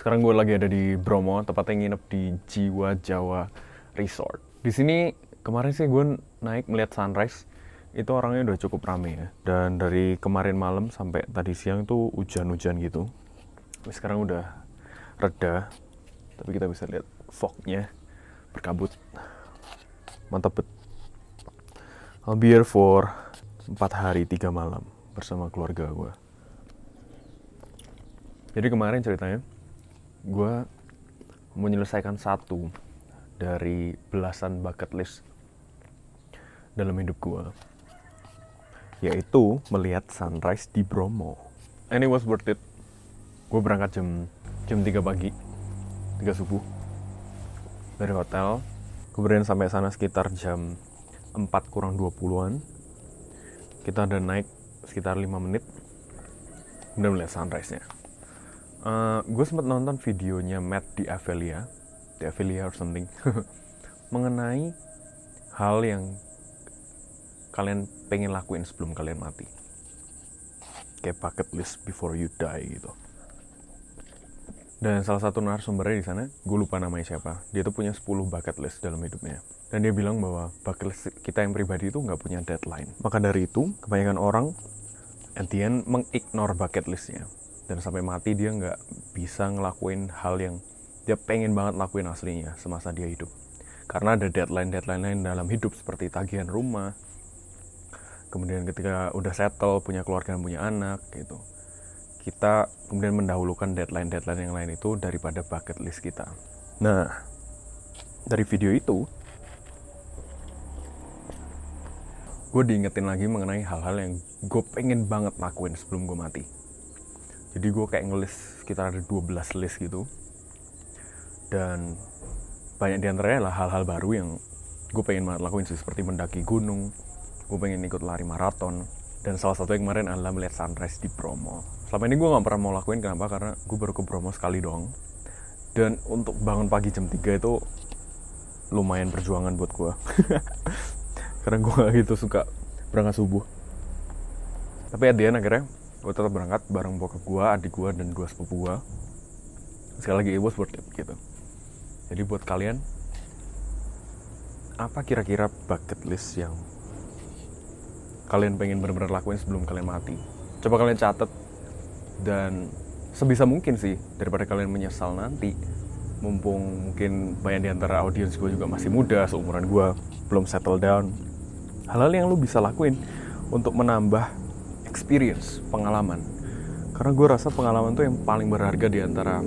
Sekarang gue lagi ada di Bromo, tepatnya nginep di Jiwa Jawa Resort. Di sini kemarin sih gue naik melihat sunrise, itu orangnya udah cukup rame ya. Dan dari kemarin malam sampai tadi siang tuh hujan-hujan gitu. Tapi sekarang udah reda, tapi kita bisa lihat fognya berkabut. Mantap bet. I'll be here for 4 hari 3 malam bersama keluarga gue. Jadi kemarin ceritanya, gue menyelesaikan satu dari belasan bucket list dalam hidup gue, yaitu melihat sunrise di Bromo. And it was worth it. Gue berangkat jam 3 pagi, 3 subuh dari hotel. Kemudian sampai sana sekitar jam 4 kurang 20-an. Kita udah naik sekitar 5 menit, kemudian melihat sunrise-nya. Gue sempat nonton videonya Matt di Avelia or something mengenai hal yang kalian pengen lakuin sebelum kalian mati, kayak bucket list before you die gitu. Dan salah satu narasumbernya di sana, gue lupa namanya siapa, dia tuh punya 10 bucket list dalam hidupnya. Dan dia bilang bahwa bucket list kita yang pribadi itu nggak punya deadline. Maka dari itu, kebanyakan orang at the end mengignore bucket listnya. Dan sampai mati dia nggak bisa ngelakuin hal yang dia pengen banget lakuin aslinya semasa dia hidup. Karena ada deadline lain dalam hidup seperti tagihan rumah. Kemudian ketika udah settle, punya keluarga dan punya anak gitu. Kita kemudian mendahulukan deadline yang lain itu daripada bucket list kita. Nah, dari video itu, gue diingetin lagi mengenai hal-hal yang gue pengen banget lakuin sebelum gue mati. Jadi gue kayak ngelis sekitar ada 12 list gitu. Dan banyak diantaranya adalah hal-hal baru yang gue pengen banget lakuin sih. Seperti mendaki gunung, gue pengen ikut lari maraton. Dan salah satu yang kemarin adalah melihat sunrise di Bromo. Selama ini gue gak pernah mau lakuin, kenapa? Karena gue baru ke Bromo sekali doang. Dan untuk bangun pagi jam 3 itu lumayan perjuangan buat gue. Karena gue gak gitu suka berangkat subuh. Tapi at the end akhirnya gue tetap berangkat bareng bokap gue, adik gue, dan 2 sepupu gue. Sekali lagi, it was worth it gitu. Jadi buat kalian, apa kira-kira bucket list yang kalian pengen benar-benar lakuin sebelum kalian mati? Coba kalian catat. Dan sebisa mungkin sih, daripada kalian menyesal nanti, mumpung mungkin banyak diantara audiens gue juga masih muda, seumuran gue, belum settle down. Hal-hal yang lu bisa lakuin untuk menambah experience, pengalaman. Karena gue rasa pengalaman tuh yang paling berharga di antara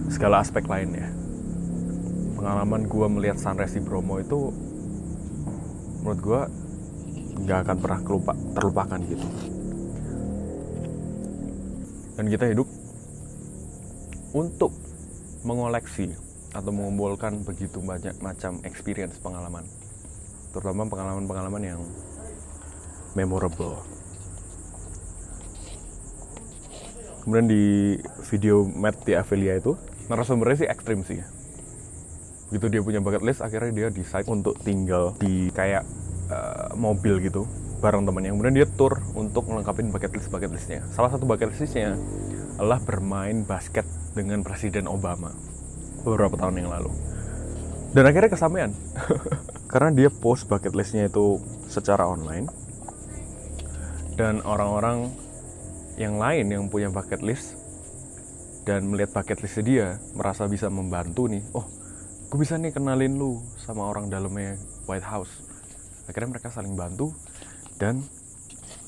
segala aspek lainnya. Pengalaman gue melihat sunrise di Bromo itu menurut gue gak akan pernah terlupakan gitu. Dan kita hidup untuk mengoleksi atau mengumpulkan begitu banyak macam experience, pengalaman. Terutama pengalaman-pengalaman yang memorable. Kemudian di video Matt di Avelia itu, narasumbernya sih ekstrim sih. Begitu dia punya bucket list, akhirnya dia decide untuk tinggal di kayak mobil gitu bareng temannya. Kemudian dia tour untuk melengkapi bucket listnya. Salah satu bucket listnya adalah bermain basket dengan Presiden Obama beberapa tahun yang lalu. Dan akhirnya kesampaian. Karena dia post bucket listnya itu secara online. Dan orang-orang yang lain yang punya bucket list dan melihat bucket listnya dia merasa bisa membantu nih. Oh, gue bisa nih kenalin lu sama orang dalamnya White House. Akhirnya mereka saling bantu dan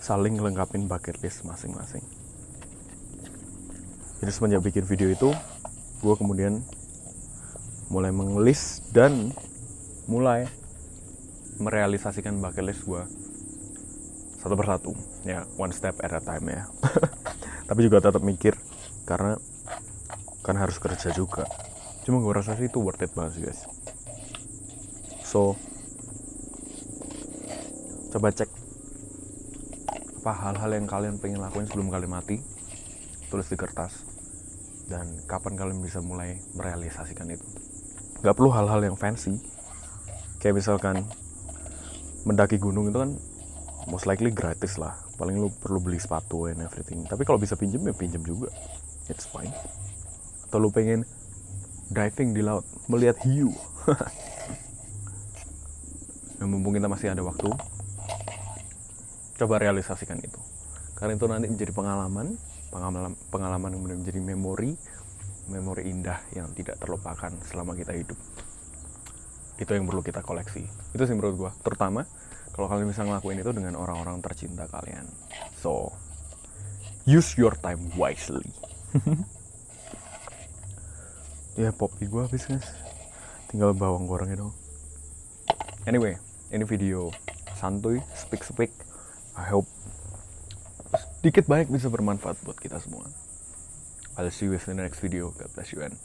saling ngelengkapin bucket list masing-masing. Jadi semenjak bikin video itu, gue kemudian mulai mengelis dan mulai merealisasikan bucket list gue satu persatu, ya, one step at a time ya. Tapi juga tetap mikir, karena kan harus kerja juga. Cuma gue rasa sih itu worth it banget sih guys. So, coba cek apa hal-hal yang kalian pengen lakuin sebelum kalian mati, tulis di kertas, dan kapan kalian bisa mulai merealisasikan itu. Gak perlu hal-hal yang fancy, kayak misalkan mendaki gunung itu kan most likely gratis lah. Paling lu perlu beli sepatu and everything. Tapi kalau bisa pinjem ya pinjem juga. it's fine. Atau lu pengen diving di laut, melihat hiu. Nah, mumpung kita masih ada waktu, coba realisasikan itu. Karena itu nanti menjadi pengalaman yang menjadi memori indah yang tidak terlupakan selama kita hidup. Itu yang perlu kita koleksi. Itu sih menurut gue, terutama kalau kalian bisa ngelakuin itu dengan orang-orang tercinta kalian. So, use your time wisely. Ya, popi gue habis guys, tinggal bawang gorengnya dong. Anyway, ini video santuy, speak. I hope sedikit banyak bisa bermanfaat buat kita semua. I'll see you in the next video. God bless you and